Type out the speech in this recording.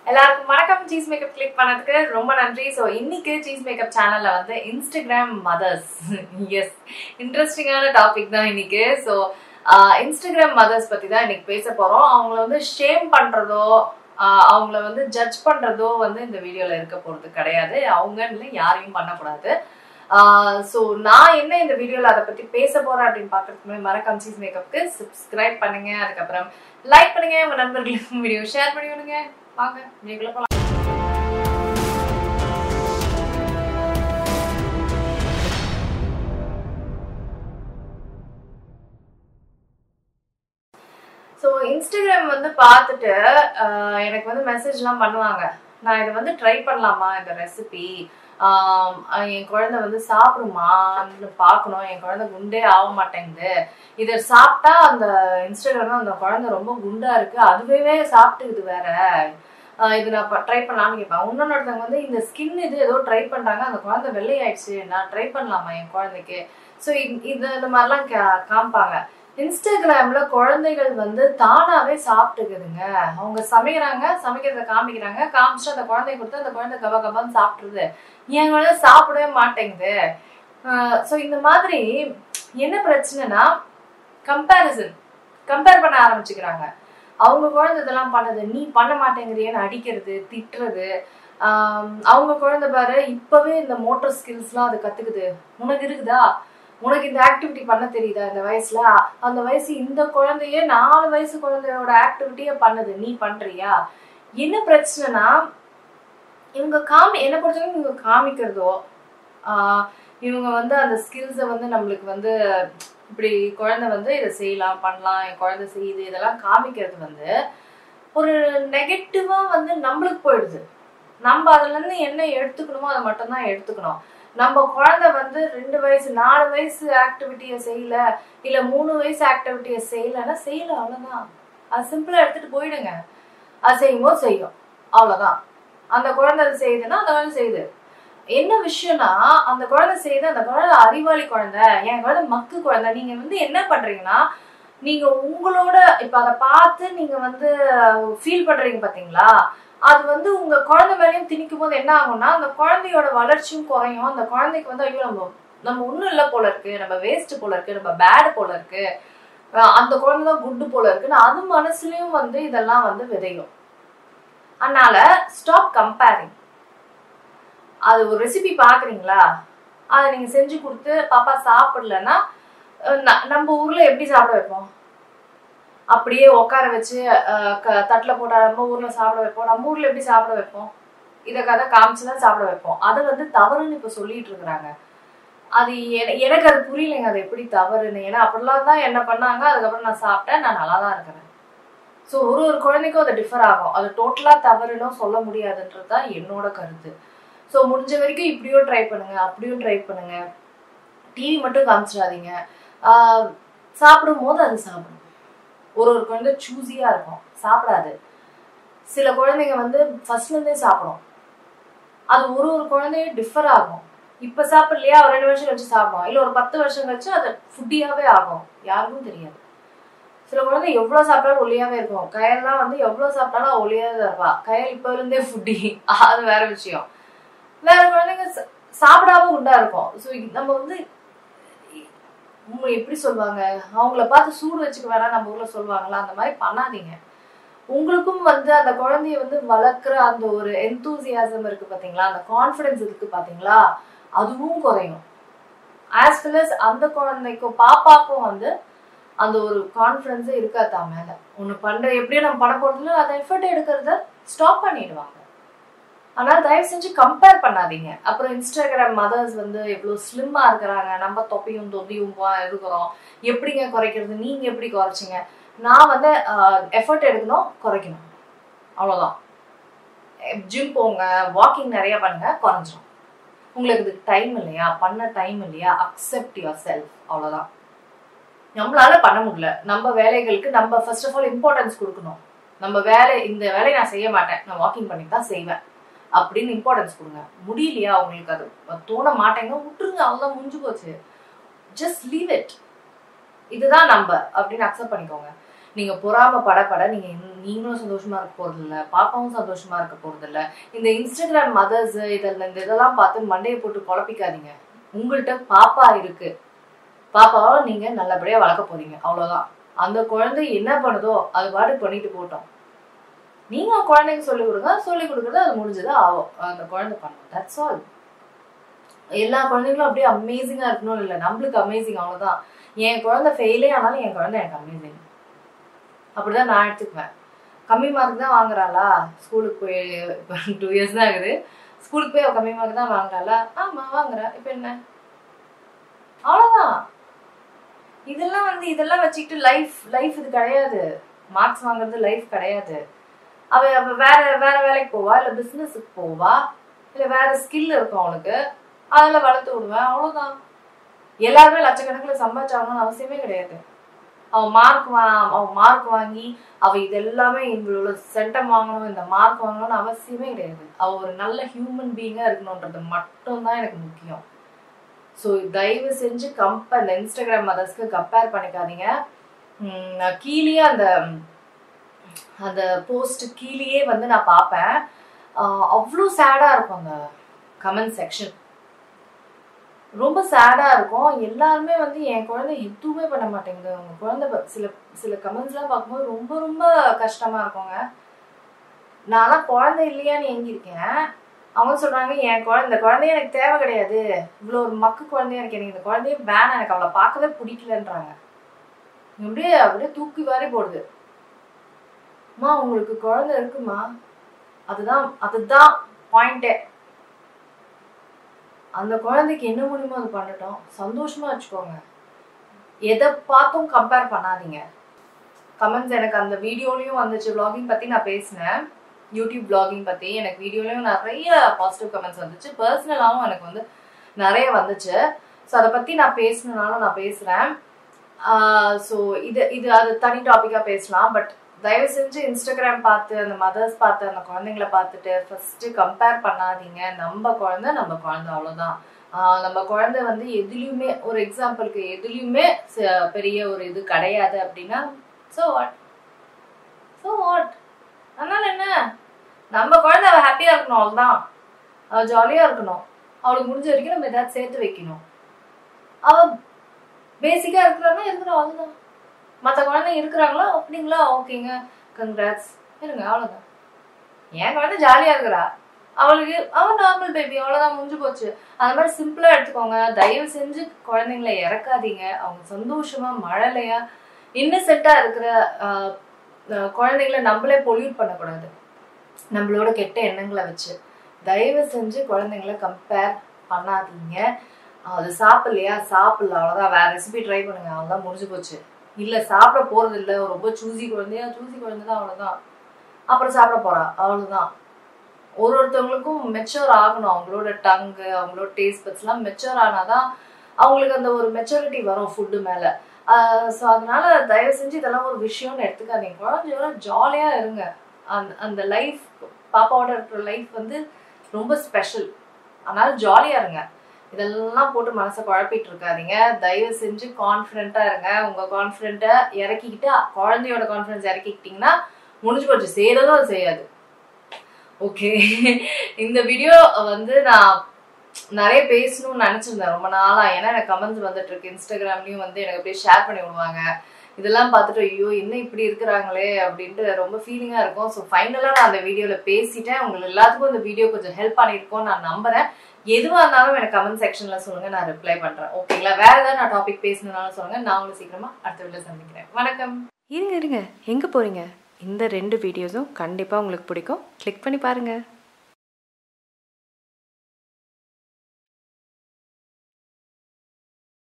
எல்லாருக்கும் வணக்கம். Cheese makeup click பண்ணதுக்கு ரொம்ப நன்றி. ஸோ இன்னைக்கு சீஸ் மேக்கப் சேனல்ல வந்து இன்ஸ்டாகிராம் மதர்ஸ், எஸ், இன்ட்ரெஸ்டிங்கான டாபிக் தான் இன்னைக்கு. ஸோ இன்ஸ்டாகிராம் மதர்ஸ் பத்தி தான் இன்னைக்கு பேச போறோம். அவங்கள வந்து ஷேம் பண்றதோ அவங்கள வந்து ஜட்ஜ் பண்றதோ வந்து இந்த வீடியோல இருக்க போறது கிடையாது. அவங்க யாரையும் பண்ணக்கூடாது. ஸோ நான் என்ன இந்த வீடியோல அதை பத்தி பேச போறேன் அப்படின்னு பாக்குறதுக்கு முன்னாடி மறக்காம சீஸ் மேக்கப்க்கு சப்ஸ்கிரைப் பண்ணுங்க, அதுக்கப்புறம் லைக் பண்ணுங்க, உங்க நண்பர்களுக்கு வீடியோ ஷேர் பண்ணி விடுங்க. வாங்க வீடியோக்குள்ள போலாம். ஸோ இன்ஸ்டாகிராம் வந்து பார்த்துட்டு எனக்கு வந்து மெசேஜ்லாம் பண்ணுவாங்க. நான் இதை வந்து ட்ரை பண்ணலாமா, இந்த ரெசிபி என் குழந்தை வந்து சாப்பிடுமான்னு பார்க்கணும், என் குழந்தை குண்டே ஆக மாட்டேங்குது, இதை சாப்பிட்டா அந்த இன்ஸ்டாகிராம்ல அந்த குழந்தை ரொம்ப குண்டா இருக்கு, அதுவே சாப்பிட்டுக்குது வேற, இது நான் ட்ரை பண்ணலான்னு கேட்பேன். இன்னொருத்தவங்க வந்து இந்த ஸ்கின் இது ஏதோ ட்ரை பண்றாங்க, அந்த குழந்தை வெள்ளையாயிடுச்சு, நான் ட்ரை பண்ணலாமா என் குழந்தைக்கு. ஸோ இந்த மாதிரிலாம் காமிப்பாங்க. இன்ஸ்டாகிராம்ல குழந்தைகள் வந்து தானாவே சாப்பிட்டுக்குதுங்க. அவங்க சமைக்கிறத காமிக்கிறாங்க, காமிச்சு அந்த குழந்தைய கொடுத்து அந்த குழந்தை கபா கபான்னு சாப்பிட்டுருது. என் குழந்தை சாப்பிடவே மாட்டேங்குது. ஸோ இந்த மாதிரி என்ன பிரச்சனைனா கம்பேர் பண்ண ஆரம்பிச்சுக்கிறாங்க. அவங்க குழந்தை இதெல்லாம் பண்ணது, நீ பண்ண மாட்டேங்கிறியன்னு அடிக்கிறது, திட்டுறது. அவங்க குழந்தை பாரு இப்பவே இந்த மோட்டர் ஸ்கில்ஸ்லாம் அது கத்துக்குது, உனக்கு இருக்குதா, உனக்கு இந்த ஆக்டிவிட்டி பண்ண தெரியுதா இந்த வயசுல, அந்த வயசு இந்த குழந்தைய 4 வயசு குழந்தையோட ஆக்டிவிட்டிய பண்ணுது, நீ பண்றியா. என்ன பிரச்சனைனா இவங்க என்ன பொறுத்தவரைக்கும் இவங்க காமிக்கிறதோ இவங்க வந்து அந்த ஸ்கில்ஸை வந்து நம்மளுக்கு வந்து இப்படி குழந்தை வந்து இதை செய்யலாம் பண்ணலாம், என் குழந்தை செய்யுது, இதெல்லாம் காமிக்கிறது வந்து ஒரு நெகட்டிவா வந்து நம்மளுக்கு போயிடுது. நம்ம அதுல இருந்து என்ன எடுத்துக்கணுமோ அதை மட்டும்தான் எடுத்துக்கணும். நம்ம குழந்தை வந்து 2 வயசு 4 வயசு ஆக்டிவிட்டியை செய்யல, இல்ல 3 வயசு ஆக்டிவிட்டியை செய்யலன்னா செய்யல, அவ்வளவுதான். அது சிம்பிளா எடுத்துட்டு போயிடுங்க. அது செய்யும்போது செய்யும், அவ்வளவுதான். அந்த குழந்தை அது செய்யுதுன்னா அந்த குழந்தை செய்யுது. என்ன விஷயம்னா அந்த குழந்தை செய்யுது, அந்த குழந்தை அறிவாளி குழந்தை, என் குழந்தை மக்கு குழந்தை. நீங்க வந்து என்ன பண்றீங்கன்னா, நீங்க உங்களோட இப்ப அதை பார்த்து நீங்க வந்து ஃபீல் பண்றீங்க பாத்தீங்களா, அது வந்து உங்க குழந்தை மேலேயும் திணிக்கும் போது என்ன ஆகும்னா அந்த குழந்தையோட வளர்ச்சியும் குறையும். அந்த குழந்தைக்கு வந்து ஐயோ நம்ம ஒண்ணும் இல்லை போல இருக்கு, நம்ம வேஸ்ட் போல இருக்கு, நம்ம பேடு போல இருக்கு, அந்த குழந்தைதான் குட்டு போல இருக்குன்னு அது மனசுலயும் வந்து இதெல்லாம் வந்து விதையும். அதனால ஸ்டாப் கம்பேரிங். அது ஒரு ரெசிபி பாக்குறீங்களா, அதை நீங்க செஞ்சு கொடுத்து பாப்பா சாப்பிடலன்னா நம்ம ஊர்ல எப்படி சாப்பிட வைப்போம், அப்படியே உட்கார வச்சு தட்டுல போட்டா நம்ம ஊர்ல சாப்பிட வைப்போம். நம்ம ஊர்ல எப்படி சாப்பிட வைப்போம், இதை கதை காமிச்சுதான் சாப்பிட வைப்போம். அது வந்து தவறுன்னு இப்ப சொல்லிட்டு இருக்கிறாங்க. அது எனக்கு அது புரியலைங்க, அது எப்படி தவறுன்னு. ஏன்னா அப்படிலாம் தான் என்ன பண்ணாங்க, அதுக்கப்புறம் நான் சாப்பிட்டேன், நான் நல்லா தான் இருக்கிறேன். ஸோ ஒரு குழந்தைக்கும் அது டிஃபர் ஆகும். அது டோட்டலா தவறுன்னு சொல்ல முடியாதுன்றது தான் என்னோட கருத்து. ஸோ முடிஞ்ச வரைக்கும் இப்படியும் ட்ரை பண்ணுங்க, அப்படியும் ட்ரை பண்ணுங்க. டிவி மட்டும் காமிச்சிடாதீங்க. சாப்பிடும் போது அது சாப்பிடும். ஒரு குழந்தை சூஸியா இருக்கும், சாப்பிடாது. சில குழந்தைங்க வந்து ஃபர்ஸ்ட்ல இருந்தே சாப்பிடும். அது ஒரு குழந்தையும் டிஃபர் ஆகும். இப்ப சாப்பிடலையா, ஒரு 2 வருஷம் கழிச்சு சாப்பிடும், இல்ல ஒரு 10 வருஷம் கழிச்சு அது ஃபுட்டியாவே ஆகும், யாருக்கும் தெரியாது. சில குழந்தை எவ்வளவு சாப்பிட்டாலும் ஒல்லியாவே இருக்கும். கயல்லாம் வந்து எவ்வளவு சாப்பிட்டாலும் ஒல்லியாவே தான் இருப்பா. கயல் இப்ப இருந்தே ஃபுட்டி, அது வேற விஷயம். வேற குழந்தைங்க சாப்பிடாம உண்டா இருக்கும். ஸோ நம்ம வந்து எப்படி சொல்லுவாங்க, அவங்கள பார்த்து சூடு வச்சுக்க வேணா நம்ம ஊர்ல சொல்லுவாங்களா, அந்த மாதிரி பண்ணாதீங்க. உங்களுக்கும் வந்து அந்த குழந்தைய வந்து வளர்க்குற அந்த ஒரு எந்தூசியாசம் இருக்கு பாத்தீங்களா, அந்த கான்ஃபிடன்ஸ் இருக்கு பாத்தீங்களா, அதுவும் குறையும். ஆஸ் வெல் அஸ் அந்த குழந்தைக்கும் பாப்பாக்கும் வந்து அந்த ஒரு கான்ஃபிடன்ஸே இருக்காதா மேல. ஒண்ணு பண்ற எப்படியும் நம்ம பண்ண போறதுல அந்த எஃபர்ட் எடுக்கிறத ஸ்டாப் பண்ணிடுவாங்க. அதனால தயவு செஞ்சு கம்பேர் பண்ணாதீங்க. அப்புறம் இன்ஸ்டாகிராம் மதர்ஸ் வந்து எவ்வளவு ஸ்லிம்மா இருக்கிறாங்க, நம்ம தொப்பியும் தொந்தியும் இருக்கிறோம், எப்படிங்க குறைக்கிறது, நீங்க எப்படி குறைச்சிங்க. நான் வந்து எஃபர்ட் எடுக்கணும், குறைக்கணும், அவ்வளவுதான். ஜிம் போங்க, வாக்கிங் நிறைய பண்ணுங்க, குறைஞ்சிடும். உங்களுக்கு இதுக்கு டைம் இல்லையா, பண்ண டைம் இல்லையா, அக்செப்ட் யுவர் செல்ஃப், அவ்வளவுதான். நம்மளால பண்ண முடியல, நம்ம வேலைகளுக்கு நம்ம ஃபர்ஸ்ட் ஆஃப் ஆல் இம்பார்ட்டன்ஸ் கொடுக்கணும். நம்ம இந்த வேலையை நான் செய்ய மாட்டேன், நான் வாக்கிங் பண்ணி தான் செய்வேன் அப்படின்னு இம்பார்ட்டன்ஸ் கொடுங்க. முடியலையா, உங்களுக்கு அது தோண மாட்டேங்க, விட்டுருங்க, அவ்வளவுதான், முடிஞ்சு போச்சு. Just leave it. இதுதான் நம்ம அப்படின்னு அக்செப்ட் பண்ணிக்கோங்க. நீங்கள் பொறாமப்பட நீங்களும் சந்தோஷமாக இருக்க போகிறதில்ல, பாப்பாவும் சந்தோஷமாக இருக்க போகிறதில்ல. இந்த இன்ஸ்டாகிராம் மதர்ஸ் இதெல்லாம் பார்த்து மண்டையை போட்டு குழப்பிக்காதீங்க. உங்கள்கிட்ட பாப்பா இருக்கு, பாப்பாவை நீங்கள் நல்லபடியாக வளர்க்க போறீங்க, அவ்வளோதான். அந்த குழந்தை என்ன பண்ணுதோ அது பாட்டு பண்ணிட்டு போட்டோம். நீங்கள் குழந்தைக்கு சொல்லிக் கொடுங்க, சொல்லிக் கொடுக்குறது அது முடிஞ்சதா ஆகும், அந்த குழந்தை பண்ணும். That's all. எல்லா குழந்தைங்களும் அப்படியே அமேசிங்காக இருக்கணும் இல்லை, நம்மளுக்கு அமேசிங், அவ்வளோதான். என் குழந்தை ஃபெயிலே ஆனாலும் என் குழந்தை எனக்கு அமேசிங், அப்படிதான் நான் எடுத்துக்குவேன். கம்மி மார்க் தான் வாங்குறாளா, ஸ்கூலுக்கு போய் இப்போ 2 years தான் ஆகுது, ஸ்கூலுக்கு போய் கம்மி மார்க் தான் வாங்குறாளா, ஆமாம் வாங்குறேன், இப்போ என்ன, அவ்வளோதான். இதெல்லாம் வச்சுக்கிட்டு லைஃப் இது கிடையாது. மார்க்ஸ் வாங்குறது லைஃப் கிடையாது. அவ வேற வேலைக்கு போவா, இல்லை பிஸ்னஸுக்கு போவா, இல்லை வேற ஸ்கில் இருக்கும் அவனுக்கு, அதில் வளர்த்து விடுவேன், அவ்வளோதான். எல்லாருமே லட்சக்கணக்கில் சம்பாதிச்சாங்கன்னு அவசியமே கிடையாது. அவன் மார்க் வாங்கி அவ இதெல்லாமே இவளோட சென்டம் வாங்கணும், இந்த மார்க் வாங்கணும்னு அவசியமே கிடையாது. அவ ஒரு நல்ல ஹியூமன் பீயிங்காக இருக்கணுன்றது மட்டும்தான் எனக்கு முக்கியம். ஸோ தயவு செஞ்சு இந்த இன்ஸ்டாகிராம் மதர்ஸ்க்கு கம்பேர் பண்ணிக்காதீங்க. கீழே அந்த போஸ்ட் கீழே நான் பார்ப்பேன், அவ்வளோ சேடாக இருக்கும் அந்த கமெண்ட் செக்ஷன், ரொம்ப சேடாக இருக்கும். எல்லாருமே என் குழந்தை எதுவுமே பண்ண மாட்டேங்குது, அவங்க குழந்தை சில கமெண்ட்ஸ்லாம் பார்க்கும்போது ரொம்ப ரொம்ப கஷ்டமாக இருக்குங்க. நான்லாம் குழந்தை இல்லையான்னு ஏங்கியிருக்கேன். அவங்க சொல்கிறாங்க இந்த குழந்தைய எனக்கு தேவை கிடையாது, இவ்வளோ ஒரு மக்கு குழந்தையா இருக்கு, எனக்கு இந்த குழந்தைய வேணாம், எனக்கு அவளை பார்க்கவே பிடிக்கலன்றாங்க. அப்படியே தூக்கி வாரி போடுது. அம்மா உங்களுக்கு குழந்தை இருக்குமா, அதுதான் பாயிண்டே. அந்த குழந்தைக்கு என்ன முடியுமோ அது பண்ணட்டும், சந்தோஷமா வச்சுக்கோங்க. எதை பார்த்தும் கம்பேர் பண்ணாதீங்க. கமெண்ட்ஸ் எனக்கு அந்த வீடியோலையும் வந்துச்சு, vlogging பற்றி நான் பேசினேன், யூடியூப் vlogging பற்றி. எனக்கு வீடியோலையும் நிறைய பாசிட்டிவ் கமெண்ட்ஸ் வந்துச்சு, பர்சனலாகவும் எனக்கு நிறைய வந்துச்சு. ஸோ அதை பற்றி நான் பேசினாலும் நான் பேசுகிறேன். ஸோ இது அது தனி டாப்பிக்காக பேசலாம். பட் தயவு செஞ்சு இன்ஸ்டாகிராம் பார்த்து அந்த மதர்ஸ் பார்த்து அந்த குழந்தைங்களை பார்த்துட்டு ஃபர்ஸ்ட் கம்பேர் பண்ணாதீங்க. நம்ம குழந்தை அவ்வளோதான். நம்ம குழந்தை எதுலையுமே, ஒரு எக்ஸாம்பிளுக்கு எதுலையுமே பெரிய ஒரு இது கிடையாது அப்படின்னா ஸோ வாட் அதனால என்ன, நம்ம குழந்தை அவள் ஹாப்பியாக இருக்கணும், அவ்வளோதான். அவள் ஜாலியாக இருக்கணும், அவளுக்கு முடிஞ்ச வரைக்கும் நம்ம ஏதாவது சேர்த்து வைக்கணும். அவள் பேசிக்காக இருக்கிறான்னா இருக்கிறோம், அவ்வளோதான். மற்ற குழந்தைங்க இருக்கிறாங்களா, அப்படிங்களா, ஓகேங்க, கங்க்ராட்ஸ், இருங்க, அவ்வளோதான். என் குழந்தை ஜாலியாக இருக்கிறா, அவன் நார்மல் பேபி, அவ்வளோதான், முடிஞ்சு போச்சு. அந்த மாதிரி சிம்பிளாக எடுத்துக்கோங்க. தயவு செஞ்சு குழந்தைங்களை இறக்காதீங்க. அவங்க சந்தோஷமா மழலையா இன்னசென்ட்டாக இருக்கிற குழந்தைங்கள நம்மளே பொல்யூட் பண்ணக்கூடாது நம்மளோட கெட்ட எண்ணங்களை வச்சு. தயவு செஞ்சு குழந்தைங்களை கம்பேர் பண்ணாதீங்க. அது சாப்பிடலையா, சாப்பிடல, அவ்வளோதான், வேற ரெசிபி ட்ரை பண்ணுங்க, அவ்வளோதான், முடிஞ்சு போச்சு. இல்லை சாப்பிட போறது இல்லை, ரொம்ப சூசி குழந்தை தான், அவ்வளோதான், அப்புறம் சாப்பிட போறா, அவ்வளோதான். ஒருத்தவங்களுக்கும் மெச்சூர் ஆகணும், அவங்களோட டங்கு, அவங்களோட டேஸ்ட் பட்ஸ்லாம் மெச்சூர் ஆனாதான் அவங்களுக்கு அந்த ஒரு மெச்சூரிட்டி வரும் ஃபுட்டு மேலே. ஸோ அதனால தயவு செஞ்சு இதெல்லாம் ஒரு விஷயம்னு எடுத்துக்காதீங்க. குழந்தையோட ஜாலியாக இருங்க. அந்த லைஃப், பாப்பாவோட இருக்கிற லைஃப் ரொம்ப ஸ்பெஷல். அதனால ஜாலியாக இருங்க. இதெல்லாம் போட்டு மனசை குழப்பிட்டு இருக்காதீங்க. தயவு செஞ்சு கான்ஃபிடென்ட்டாக இருங்க. உங்கள் கான்ஃபிடென்ட்டை இறக்கிக்கிட்டு குழந்தையோட கான்ஃபிடென்ஸ் இறக்கிக்கிட்டிங்கன்னா முடிஞ்சு போச்சு, செய்யறதும் அது செய்யாது. ஓகே, இந்த வீடியோ நான் நிறைய பேசணும்னு நினச்சிருந்தேன் ரொம்ப நாளாக. ஏன்னா எனக்கு கமெண்ட்ஸ் வந்துட்டு இருக்கு, இன்ஸ்டாகிராம்லையும் எனக்கு அப்படியே ஷேர் பண்ணி விடுவாங்க. இதெல்லாம் பார்த்துட்டு ஐயோ என்ன இப்படி இருக்கிறாங்களே அப்படின்ட்டு ரொம்ப ஃபீலிங்காக இருக்கும். ஸோ ஃபைனலாக நான் அந்த வீடியோவில் பேசிட்டேன். உங்களுக்கு எல்லாத்துக்கும் இந்த வீடியோ கொஞ்சம் ஹெல்ப் பண்ணியிருக்கோம் நான் நம்புறேன். எதுவாக இருந்தாலும் எனக்கு கமெண்ட் செக்ஷனில் சொல்லுங்கள், நான் ரிப்ளை பண்ணுறேன். ஓகேங்களா? வேறு ஏதாவது நான் டாபிக் பேசணுன்னாலும் சொல்லுங்கள். நான் உங்களுக்கு சீக்கிரமாக அடுத்த வீடியோவில் சந்திக்கிறேன். வணக்கம். இருங்க எங்கே போகிறீங்க? இந்த 2 வீடியோஸும் கண்டிப்பாக உங்களுக்கு பிடிக்கும். கிளிக் பண்ணி பாருங்கள்.